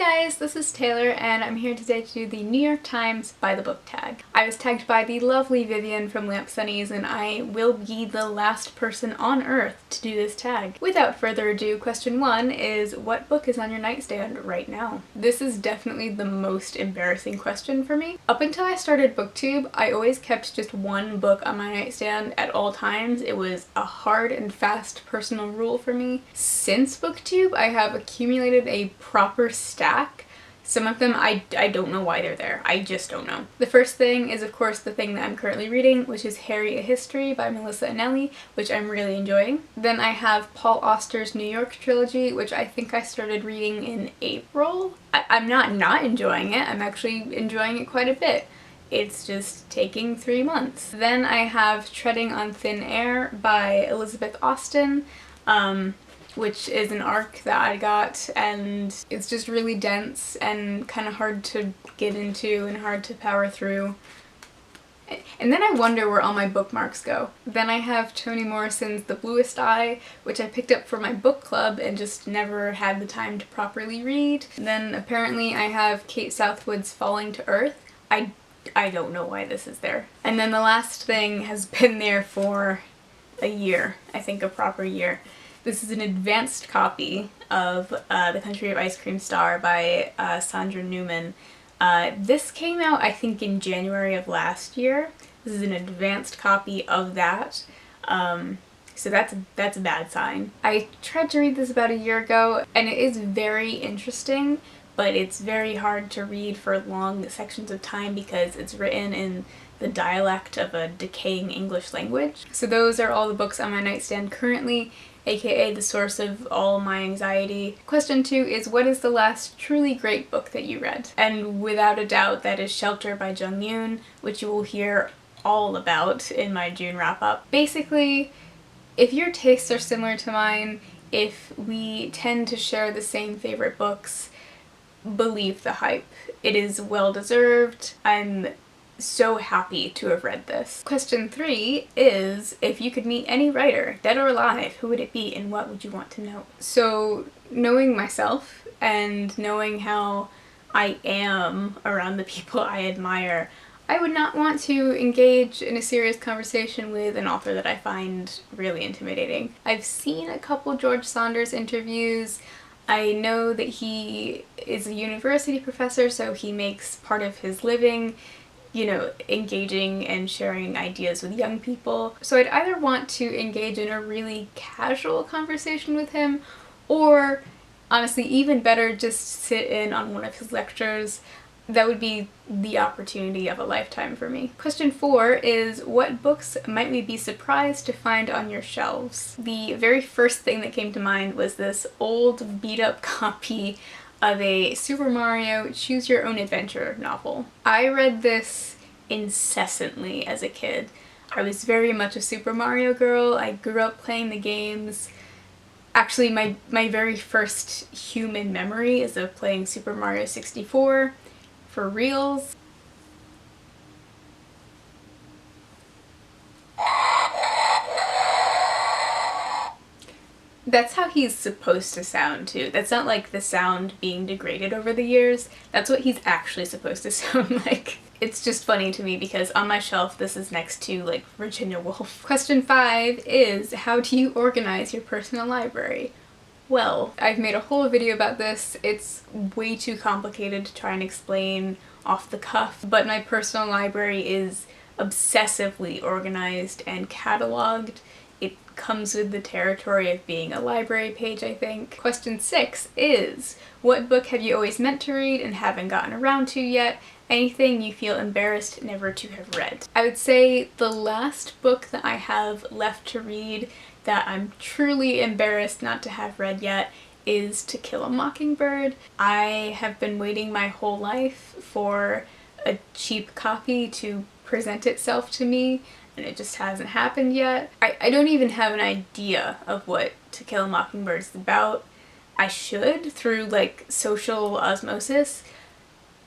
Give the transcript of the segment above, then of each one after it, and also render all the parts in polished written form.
guys, this is Taylor and I'm here today to do the New York Times by the book tag. I was tagged by the lovely Vivian from Lamp Sunnies and I will be the last person on earth to do this tag. Without further ado, question 1 is what book is on your nightstand right now? This is definitely the most embarrassing question for me. Up until I started BookTube, I always kept just one book on my nightstand at all times. It was a hard and fast personal rule for me. Since BookTube, I have accumulated a proper stack. Some of them I don't know why they're there. I just don't know. The first thing is of course the thing that I'm currently reading, which is Harry: A History by Melissa Anelli, which I'm really enjoying. Then I have Paul Auster's New York trilogy, which I think I started reading in April. I'm not enjoying it. I'm actually enjoying it quite a bit. It's just taking 3 months. Then I have Treading on Thin Air by Elizabeth Austen, which is an arc that I got, and it's just really dense and kind of hard to get into and hard to power through. And then I wonder where all my bookmarks go. Then I have Toni Morrison's The Bluest Eye, which I picked up for my book club and just never had the time to properly read. Then apparently I have Kate Southwood's Falling to Earth. I don't know why this is there. And then the last thing has been there for a year, I think a proper year. This is an advanced copy of The Country of Ice Cream Star by Sandra Newman. This came out, I think, in January of last year. This is an advanced copy of that. So that's a bad sign. I tried to read this about a year ago, and it is very interesting, but it's very hard to read for long sections of time because it's written in the dialect of a decaying English language. So those are all the books on my nightstand currently, aka the source of all my anxiety. Question 2 is what is the last truly great book that you read? And without a doubt that is Shelter by Jung Yoon, which you will hear all about in my June wrap-up. Basically, if your tastes are similar to mine, if we tend to share the same favorite books, believe the hype. It is well deserved. I'm so happy to have read this. Question 3 is if you could meet any writer, dead or alive, who would it be and what would you want to know? So knowing myself and knowing how I am around the people I admire, I would not want to engage in a serious conversation with an author that I find really intimidating. I've seen a couple George Saunders interviews. I know that he is a university professor, so he makes part of his living, you know, engaging and sharing ideas with young people. So I'd either want to engage in a really casual conversation with him, or honestly, even better, just sit in on one of his lectures. That would be the opportunity of a lifetime for me. Question 4 is what books might we be surprised to find on your shelves? The very first thing that came to mind was this old beat up copy of a Super Mario Choose Your Own Adventure novel. I read this incessantly as a kid. I was very much a Super Mario girl. I grew up playing the games. Actually, my very first human memory is of playing Super Mario 64 for reals. That's how he's supposed to sound too. That's not like the sound being degraded over the years. That's what he's actually supposed to sound like. It's just funny to me because on my shelf this is next to like Virginia Woolf. Question 5 is how do you organize your personal library? Well, I've made a whole video about this. It's way too complicated to try and explain off the cuff, but my personal library is obsessively organized and cataloged. It comes with the territory of being a library page, I think. Question 6 is, what book have you always meant to read and haven't gotten around to yet? Anything you feel embarrassed never to have read? I would say the last book that I have left to read that I'm truly embarrassed not to have read yet is To Kill a Mockingbird. I have been waiting my whole life for a cheap copy to present itself to me, and it just hasn't happened yet. I don't even have an idea of what To Kill a Mockingbird is about. I should, through like social osmosis,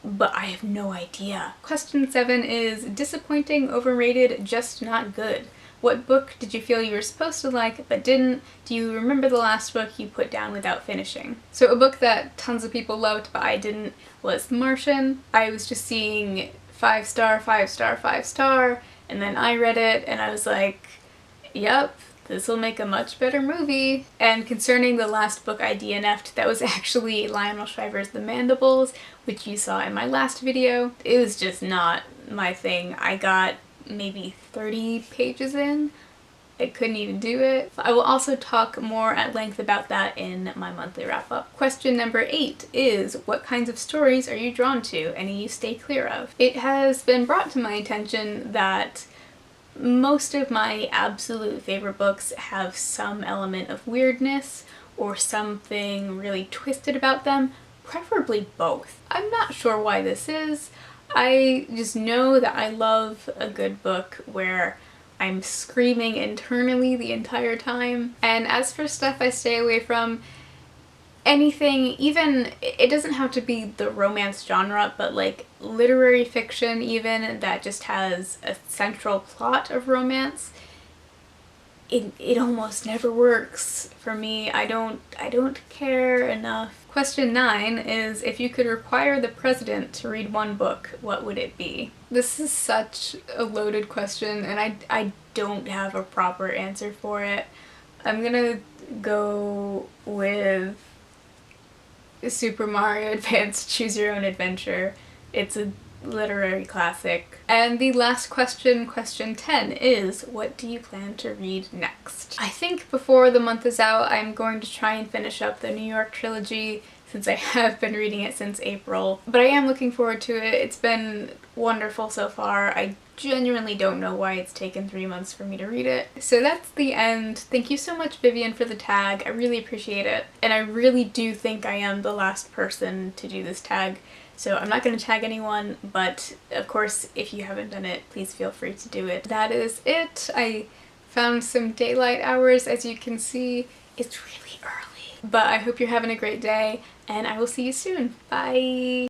but I have no idea. Question 7 is disappointing, overrated, just not good. What book did you feel you were supposed to like but didn't? Do you remember the last book you put down without finishing? So a book that tons of people loved but I didn't was The Martian. I was just seeing 5-star, 5-star, 5-star, and then I read it and I was like, yep, this will make a much better movie. And concerning the last book I DNF'd, that was actually Lionel Shriver's The Mandibles, which you saw in my last video. It was just not my thing. I got maybe 30 pages in. I couldn't even do it. I will also talk more at length about that in my monthly wrap-up. Question number 8 is, what kinds of stories are you drawn to? Any you stay clear of? It has been brought to my attention that most of my absolute favorite books have some element of weirdness or something really twisted about them, preferably both. I'm not sure why this is. I just know that I love a good book where I'm screaming internally the entire time. And as for stuff I stay away from, anything, even, it doesn't have to be the romance genre, but like literary fiction even that just has a central plot of romance, it almost never works for me. I don't care enough. Question 9 is, if you could require the president to read one book, what would it be? This is such a loaded question and I don't have a proper answer for it. I'm gonna go with Super Mario Advance Choose Your Own Adventure. It's a literary classic. And the last question, question 10, is, what do you plan to read next? I think before the month is out, I'm going to try and finish up the New York trilogy, since I have been reading it since April. But I am looking forward to it. It's been wonderful so far. I genuinely don't know why it's taken 3 months for me to read it. So that's the end. Thank you so much, Vivian, for the tag. I really appreciate it. And I really do think I am the last person to do this tag. So I'm not going to tag anyone, but of course, if you haven't done it, please feel free to do it. That is it. I found some daylight hours, as you can see. It's really early. But I hope you're having a great day, and I will see you soon. Bye!